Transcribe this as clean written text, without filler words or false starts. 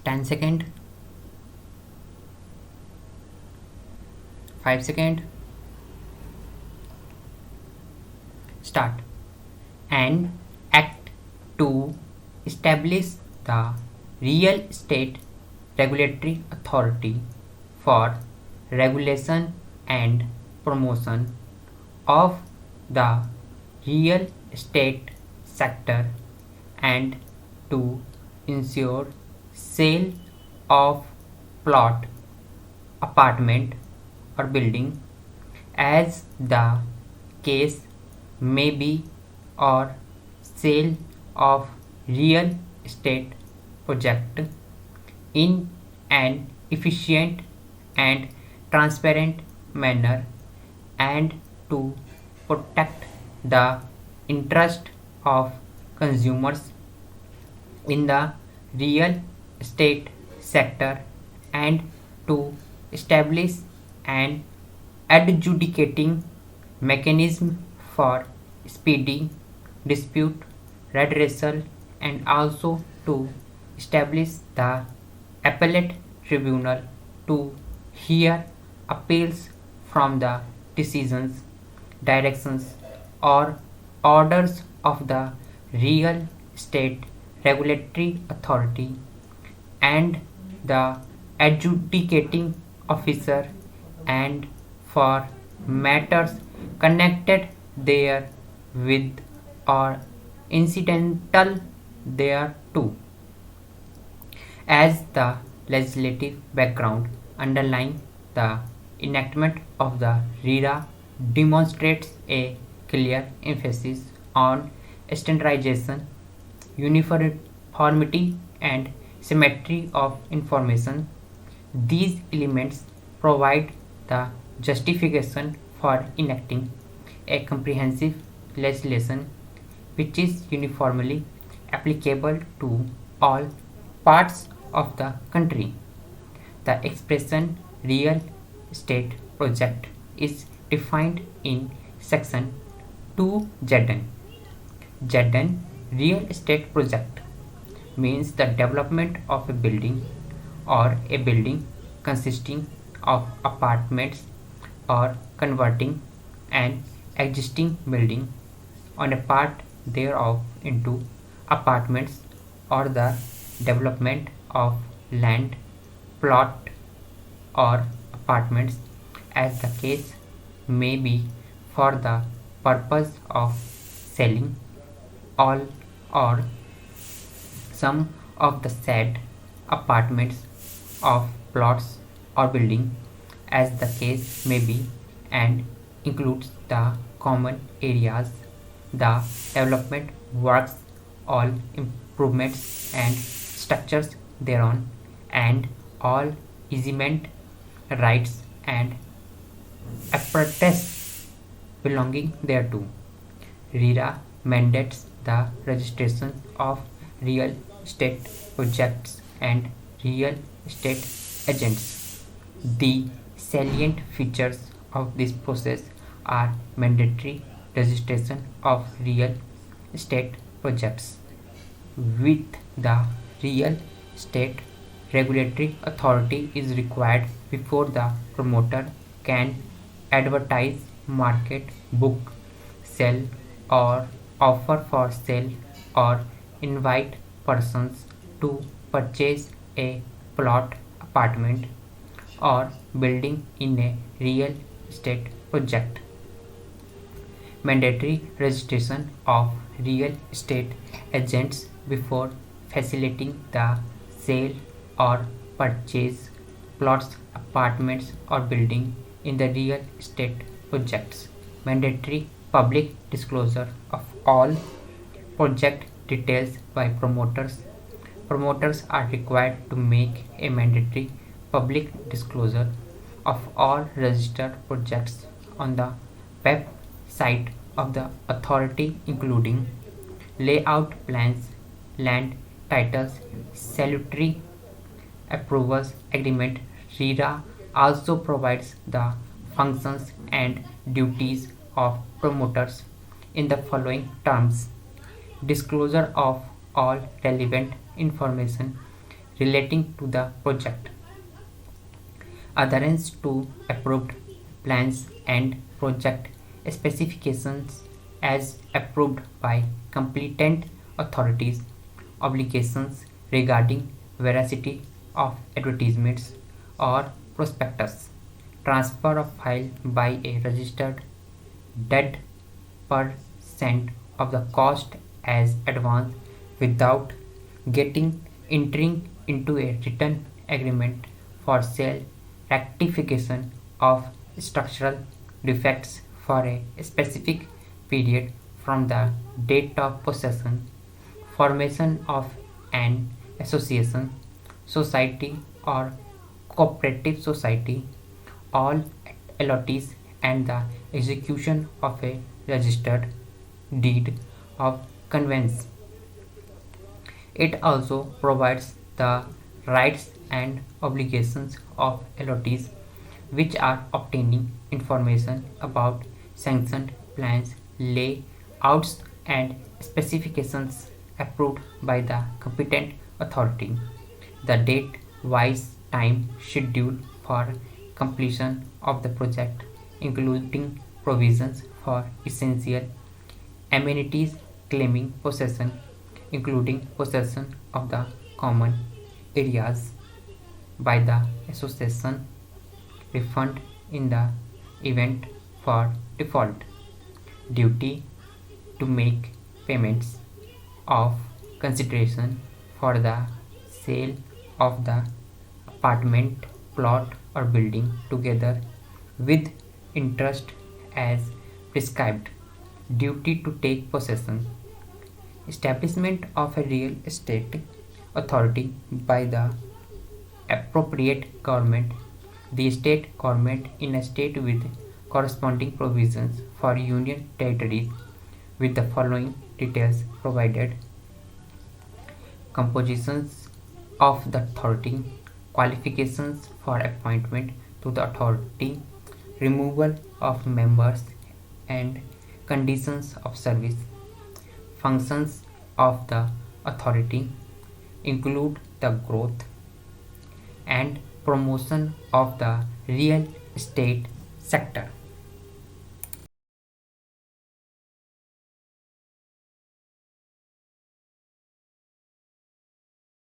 10 second, 5 second, start. An act to establish the real estate regulatory authority for regulation and promotion of the real estate sector and to ensure sale of plot, apartment or building as the case may be, or sale of real estate project in an efficient and transparent manner and to protect the interest of consumers in the real estate sector and to establish an adjudicating mechanism for speedy dispute redressal and also to establish the appellate tribunal to hear appeals from the decisions, directions, or orders of the real estate regulatory authority and the adjudicating officer and for matters connected therewith or incidental thereto. As the legislative background underlying the enactment of the RERA demonstrates a clear emphasis on standardization, uniformity, and symmetry of information, these elements provide the justification for enacting a comprehensive legislation which is uniformly applicable to all parts of the country. The expression real estate project is defined in section 2ZN. ZN real estate project means the development of a building or a building consisting of apartments or converting an existing building on a part thereof into apartments or the development of land, plot or apartments as the case may be for the purpose of selling all or some of the said apartments of plots or building as the case may be and includes the common areas, the development works, all improvements and structures thereon, and all easement rights and apparatus belonging thereto. RERA mandates the registration of real estate projects and real estate agents. The salient features of this process are mandatory registration of real estate projects with the real estate regulatory authority is required before the promoter can advertise, market, book, sell or offer for sale or invite persons to purchase a plot, apartment or building in a real estate project. Mandatory registration of real estate agents before facilitating the sale or purchase plots, apartments or building in the real estate projects. Mandatory public disclosure of all project details by promoters. Promoters are required to make a mandatory public disclosure of all registered projects on the website of the authority including layout plans, land titles, statutory approvals agreement. RERA also provides the functions and duties of promoters in the following terms: disclosure of all relevant information relating to the project. Adherence to approved plans and project specifications as approved by competent authorities, obligations regarding veracity of advertisements or prospectus, transfer of file by a registered dead percent of the cost as advance without getting entering into a written agreement for sale, rectification of structural defects for a specific period from the date of possession, formation of an association, society or cooperative society, all allottees and the execution of a registered deed of conveyance. It also provides the rights and obligations of allottees, which are obtaining information about sanctioned plans, layouts, and specifications approved by the competent authority, the date wise time schedule for completion of the project, including provisions for essential amenities claiming possession, including possession of the common areas by the association, refund in the event for default, duty to make payments of consideration for the sale of the apartment, plot, or building together with interest as prescribed, duty to take possession, establishment of a real estate authority by the appropriate government, the state government in a state with corresponding provisions for union territories with the following details provided: compositions of the authority, qualifications for appointment to the authority, removal of members and conditions of service. Functions of the authority include the growth and promotion of the real estate sector.